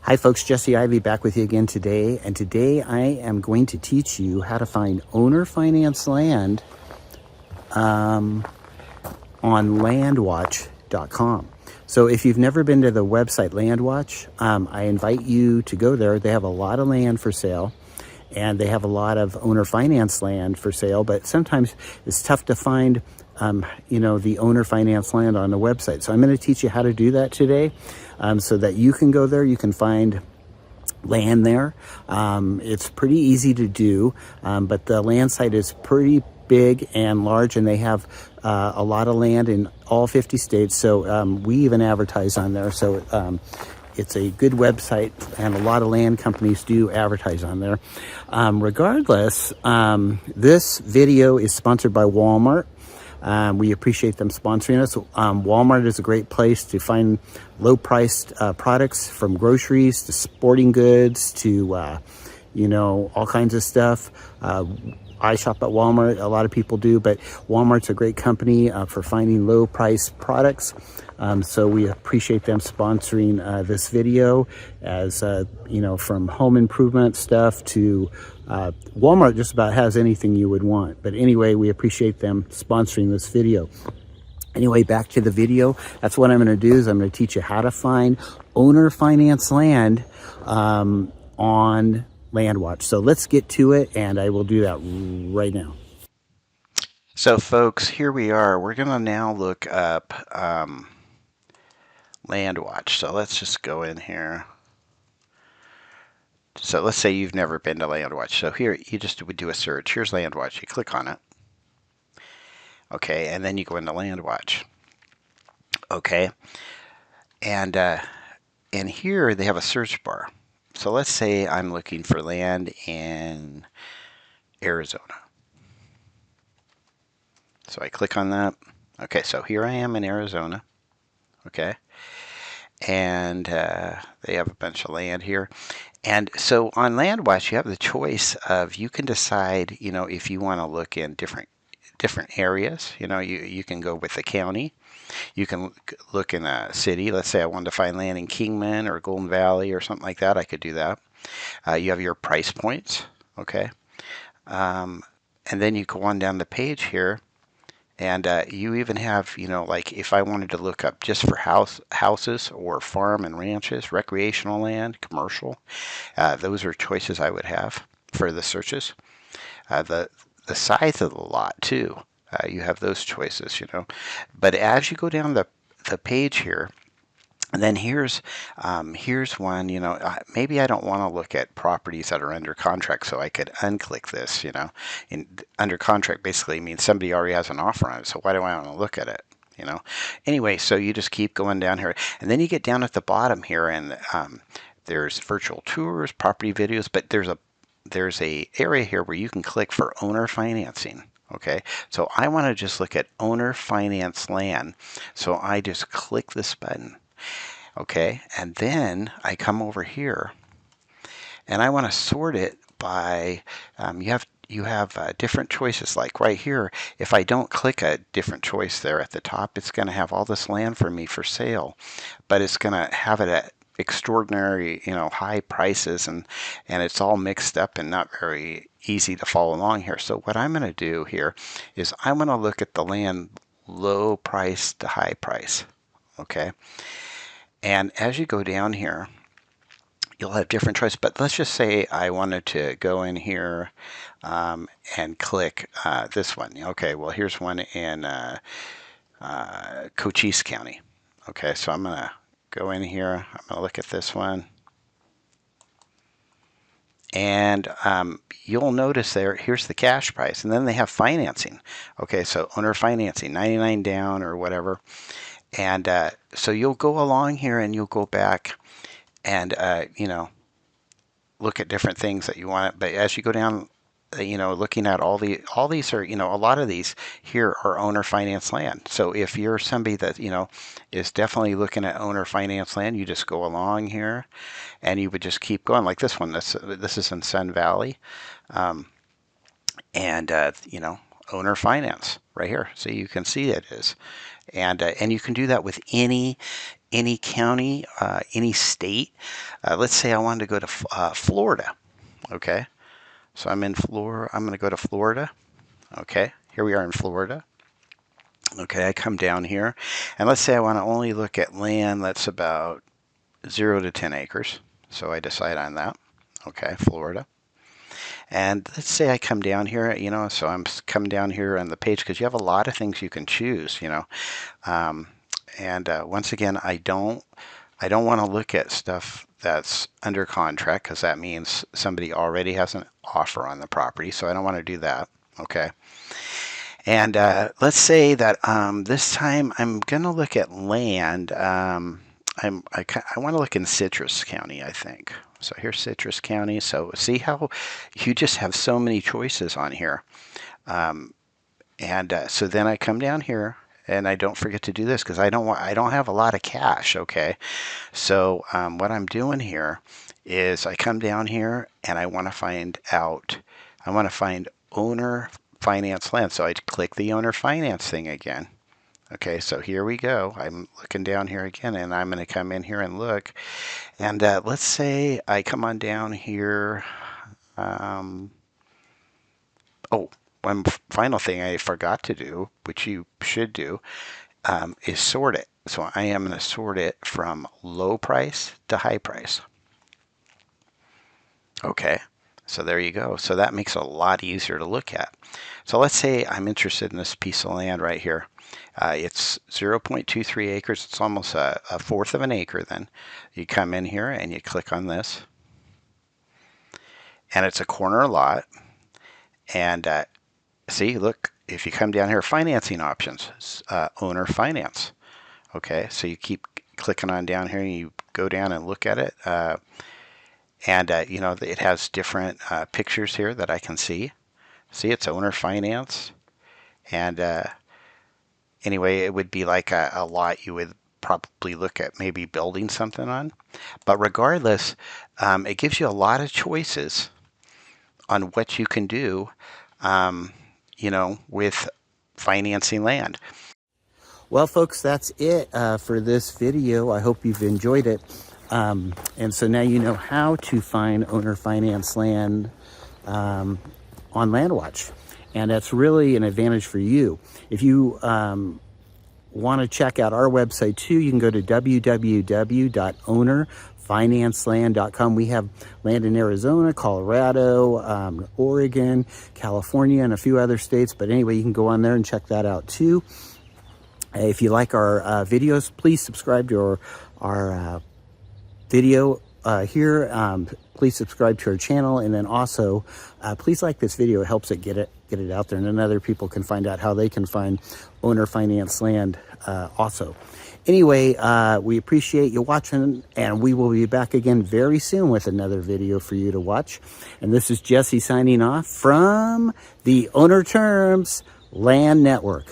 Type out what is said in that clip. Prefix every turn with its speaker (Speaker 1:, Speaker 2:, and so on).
Speaker 1: Hi folks, Jesse Ivy back with you again today, and today I am going to teach you how to find owner finance land on LandWatch.com. So if you've never been to the website LandWatch, I invite you to go there. They have a lot of land for sale, and they have a lot of owner finance land for sale, but sometimes it's tough to find the owner finance land on the website. So I'm going to teach you how to do that today, so that you can go there, you can find land there. It's pretty easy to do, but the land site is pretty big and large, and they have a lot of land in all 50 states. So we even advertise on there. So it's a good website, and a lot of land companies do advertise on there. Regardless, this video is sponsored by Walmart. We appreciate them sponsoring us. Walmart is a great place to find low-priced products, from groceries to sporting goods to, all kinds of stuff. I shop at Walmart. A lot of people do, but Walmart's a great company for finding low-priced products. So we appreciate them sponsoring this video, as from home improvement stuff to Walmart just about has anything you would want. But anyway, we appreciate them sponsoring this video. Anyway, back to the video. That's what I'm going to do, is I'm going to teach you how to find owner finance land on LandWatch. So let's get to it, and I will do that right now. So folks, here we are. We're going to now look up LandWatch. So let's just go in here. So let's say you've never been to LandWatch. So here you just would do a search. Here's LandWatch. You click on it. Okay, and then you go into LandWatch. Okay, and here they have a search bar. So let's say I'm looking for land in Arizona. So I click on that. Okay, so here I am in Arizona. Okay, and they have a bunch of land here. And so on LandWatch, you have the choice of, you can decide, if you want to look in different areas. You can go with the county. You can look in a city. Let's say I wanted to find land in Kingman or Golden Valley or something like that. I could do that. You have your price points. Okay. And then you go on down the page here, and you even have, like if I wanted to look up just for houses or farm and ranches, recreational land, commercial, those are choices I would have for the searches. The size of the lot too, you have those choices, But as you go down the page here, and then here's one, maybe I don't want to look at properties that are under contract, so I could unclick this, under contract basically means somebody already has an offer on it, so why do I want to look at it, Anyway, so you just keep going down here, and then you get down at the bottom here, and there's virtual tours, property videos, but there's a area here where you can click for owner financing. Okay, so I want to just look at owner finance land, so I just click this button. Okay, and then I come over here, and I want to sort it by, you have different choices. Like right here, if I don't click a different choice there at the top, it's going to have all this land for me for sale, but it's going to have it at extraordinary, high prices, and it's all mixed up and not very easy to follow along here. So what I'm going to do here is I'm going to look at the land low price to high price. Okay, and as you go down here, you'll have different choices, but let's just say I wanted to go in here and click this one. Okay, well here's one in Cochise County. Okay, so I'm going to go in here, I'm going to look at this one, and you'll notice here's the cash price, and then they have financing. Okay, so owner financing, 99 down or whatever, and so you'll go along here and you'll go back and look at different things that you want. But as you go down, looking at all these are, a lot of these here are owner finance land. So if you're somebody that, is definitely looking at owner finance land, you just go along here and you would just keep going. Like this one, this is in Sun Valley, and owner finance right here. So you can see it is, and you can do that with any any county, any state. Let's say I wanted to go to Florida. Okay, so I'm in Florida. I'm going to go to Florida. Okay, here we are in Florida. Okay, I come down here, and let's say I want to only look at land that's about 0 to 10 acres. So I decide on that. Okay, Florida. And let's say I come down here, so I'm coming down here on the page because you have a lot of things you can choose, once again, I don't want to look at stuff that's under contract because that means somebody already has an offer on the property. So I don't want to do that. Okay. And let's say that this time I'm going to look at land. I want to look in Citrus County, I think. So here's Citrus County. So see how you just have so many choices on here. So then I come down here, and I don't forget to do this because I don't have a lot of cash. Okay, so what I'm doing here is I come down here and I want to find owner finance land. So I click the owner finance thing again. Okay, so here we go. I'm looking down here again, and I'm going to come in here and look. And let's say I come on down here. One final thing I forgot to do, which you should do, is sort it. So I am going to sort it from low price to high price. Okay, so there you go. So that makes it a lot easier to look at. So let's say I'm interested in this piece of land right here. It's 0.23 acres. It's almost a fourth of an acre then. You come in here and you click on this. And it's a corner lot. And see, look, if you come down here, financing options, owner finance. Okay, so you keep clicking on down here and you go down and look at it. It has different pictures here that I can see. See, it's owner finance. And anyway, it would be like a lot you would probably look at maybe building something on. But regardless, it gives you a lot of choices on what you can do, with financing land. Well, folks, that's it for this video. I hope you've enjoyed it. And so now you know how to find owner finance land on LandWatch. And that's really an advantage for you. If you want to check out our website too, you can go to www.ownerfinanceland.com. We have land in Arizona, Colorado, Oregon, California, and a few other states. But anyway, you can go on there and check that out too. If you like our videos, please subscribe to our video here. Please subscribe to our channel, and then also please like this video. It helps it get it out there, and then other people can find out how they can find owner finance land also. Anyway, we appreciate you watching, and we will be back again very soon with another video for you to watch. And this is Jesse signing off from the Owner Terms Land Network.